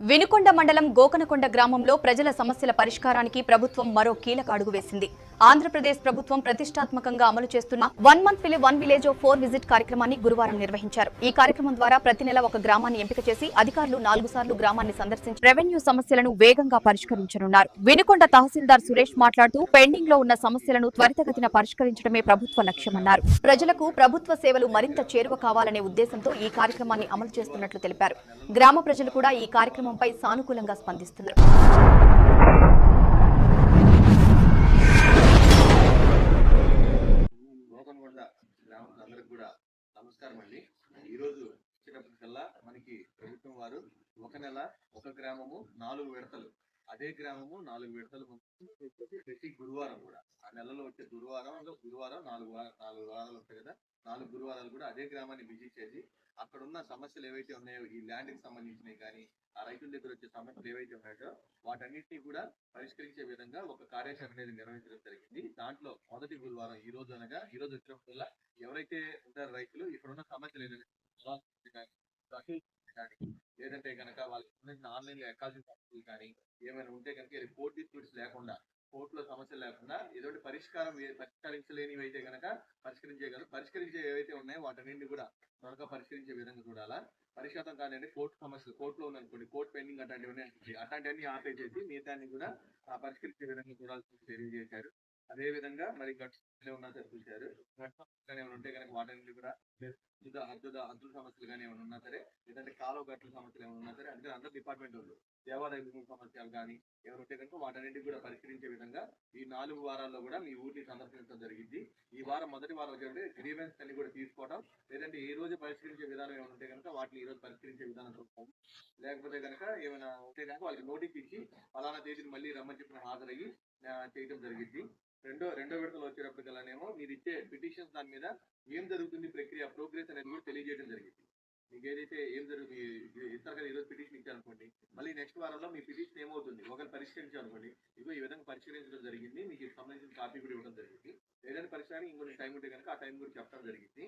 వినుకొండ మండలం గోకనకొండ గ్రామంలో ప్రజల సమస్యల పరిష్కారానికి ప్రభుత్వం మరో కీలక అడుగు వేసింది. ఆంధ్రప్రదేశ్ ప్రభుత్వం ప్రతిష్టాత్మకంగా అమలు చేస్తున్న 1 మంత్ 1 విలేజ్ 4 విజిట్ కార్యక్రమాన్ని గురువారం నిర్వహించారు. ఈ కార్యక్రమం ద్వారా ప్రతి నెల ఒక గ్రామాన్ని ఎంపిక చేసి అధికారులు 4 సార్లు గ్రామాన్ని సందర్శించి రెవెన్యూ సమస్యలను వేగంగా పరిష్కరించనున్నారు. వినుకొండ తహసీల్దార్ సురేష్ మాట్లాడుతూ పెండింగ్ లో ఉన్న సమస్యలను త్వరితగతిన పరిష్కరించడమే ప్రభుత్వ లక్ష్యమన్నారు. ప్రజలకు ప్రభుత్వ సేవలు మరింత చేరువ కావాలనే ఉద్దేశంతో ఈ కార్యక్రమాన్ని అమలు చేస్తున్నట్లు తెలిపారు. గ్రామ ప్రజలు కూడా ఈ కార్యక్రమంపై సానుకూలంగా స్పందిస్తున్నారు. నమస్కారం అండి. ఈరోజు వచ్చేటప్పటికల్లా మనకి ప్రభుత్వం వారు ఒక నెల ఒక గ్రామము 4 విడతలు, అదే గ్రామము 4 విడతలు ప్రతి గురువారం కూడా ఆ నెలలో వచ్చే గురువారం 4 వారాలు ఉంటాయి కదా, 4 గురువారాలు కూడా అదే గ్రామాన్ని విజిట్ చేసి అక్కడ ఉన్న సమస్యలు ఏవైతే ఉన్నాయో, ఈ ల్యాండ్ కి సంబంధించినవి కానీ ఆ రైతుల దగ్గర వచ్చే సమస్యలు ఏవైతే ఉన్నాయో వాటన్నిటినీ కూడా పరిష్కరించే విధంగా ఒక కార్యాచరణ అనేది నిర్వహించడం జరిగింది. దాంట్లో మొదటి గురువారం ఈ రోజు అనగా ఈ రోజు వచ్చినప్పుడల్లా ఎవరైతే ఉంటారో రైతులు ఇక్కడ ఉన్న సమస్యలు లేదంటే కనుక వాళ్ళకి ఆన్లైన్ లో ఎక్కాల్సిన సమస్యలు కానీ ఏమైనా ఉంటే కనుక కోర్టు డిస్ప్యూట్స్ లేకుండా, కోర్టులో సమస్యలు లేకుండా ఏదో పరిష్కరించలేనివి అయితే కనుక పరిష్కరించే ఏవైతే ఉన్నాయో వాటన్నింటినీ కూడా త్వరగా పరిష్కరించే విధంగా చూడాలా. పరిష్కారం కాదండి కోర్టు సమస్యలు, కోర్టులో ఉందనుకోండి, కోర్టు పెండింగ్ అట్లాంటివన్నీ ఆపేసేసి మిగతాన్ని కూడా పరిష్కరించే విధంగా చూడాల్సి తెలియజేశారు. అదే విధంగా మరి గట్టు ఉన్నా సరే చూశారు. ఏమైనా ఉంటే కనుక వాటన్నింటి కూడా అద్దుల సమస్యలు కానీ ఏమైనా ఉన్నా సరే, లేదంటే కాలువ గట్ల సమస్యలు ఏమైనా ఉన్నా సరే, అందుకని అందరూ డిపార్ట్మెంట్ వాళ్ళు దేవాదాయ సమస్యలు కానీ ఏమైనా ఉంటే కనుక వాటన్నింటికి కూడా పరిష్కరించే విధంగా ఈ 4 వారాల్లో కూడా మీ ఊరిని సందర్శించడం జరిగింది. ఈ వారం మొదటి వారం వచ్చే గ్రీవెన్స్ అన్ని కూడా తీసుకోవడం, లేదంటే ఈ రోజు పరిష్కరించే విధానం ఏమైనా ఉంటే కనుక వాటిని ఈ రోజు పరిష్కరించే విధానం చూస్తాం. లేకపోతే కనుక ఏమైనా ఉంటే కనుక వాళ్ళకి నోటీస్ ఇచ్చి ఫలానా తేదీని మళ్ళీ రమ్మని చెప్పిన హాజరయ్యి చేయడం జరిగింది. రెండో విడతలు వచ్చేటప్పటికల్లానేమో మీరు ఇచ్చే పిటిషన్స్ దాని మీద ఏం జరుగుతుంది ప్రక్రియ ప్రోగ్రెస్ అనేది కూడా తెలియజేయడం జరిగింది. మీకు ఏదైతే ఏం జరుగుతుంది ఇస్తారు కదా, ఈరోజు పిటిషన్ ఇచ్చారనుకోండి, మళ్ళీ నెక్స్ట్ వారంలో మీ పిటిషన్ ఏమవుతుంది ఒకరు పరిష్కరించారనుకోండి, ఇగో ఈ విధంగా పరిష్కరించడం జరిగింది, మీకు సంబంధించిన కాపీ కూడా ఇవ్వడం జరిగింది. ఏదైనా పరిష్కారానికి ఇంకొంచెం టైం ఉంటే కనుక ఆ టైం కూడా చెప్పడం జరిగింది.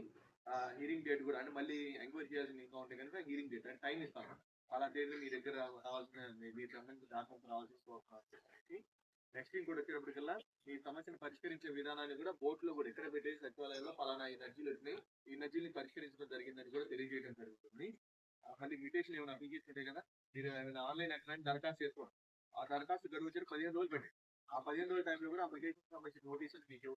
హీరింగ్ డేట్ కూడా అంటే మళ్ళీ ఎంక్వైరీ చేయాల్సింది ఇంకా ఉంటే కనుక హీరింగ్ డేట్ అంటే టైం ఇస్తాను, అలా తేదీ మీ దగ్గర రావాల్సిన మీకు సంబంధించిన డాక్యుమెంట్స్ రావాల్సిన. నెక్స్ట్ ఇంకోటి వచ్చేటప్పటికల్లా ఈ సమస్యను పరిష్కరించే విధానాన్ని కూడా బోర్డులో కూడా ఎక్కడ పెట్టేసి సచివాలయంలో ఫలానా ఈ నర్జీలు వచ్చినాయి, ఈ నర్జీని పరిష్కరించడం జరిగిందని కూడా తెలియజేయడం జరుగుతుంది. మళ్ళీ మ్యూటేషన్ ఏమైనా అప్లికేషన్ ఉంటాయి కదా, మీరు ఏమైనా ఆన్లైన్ ఎక్కడ దరఖాస్తు చేసుకోండి. ఆ దరఖాస్తు గడువు వచ్చి 15 రోజులు పెట్టండి. ఆ 15 రోజుల టైంలో కూడా అప్లికేషన్ సంబంధించిన నోటీసులు మీకు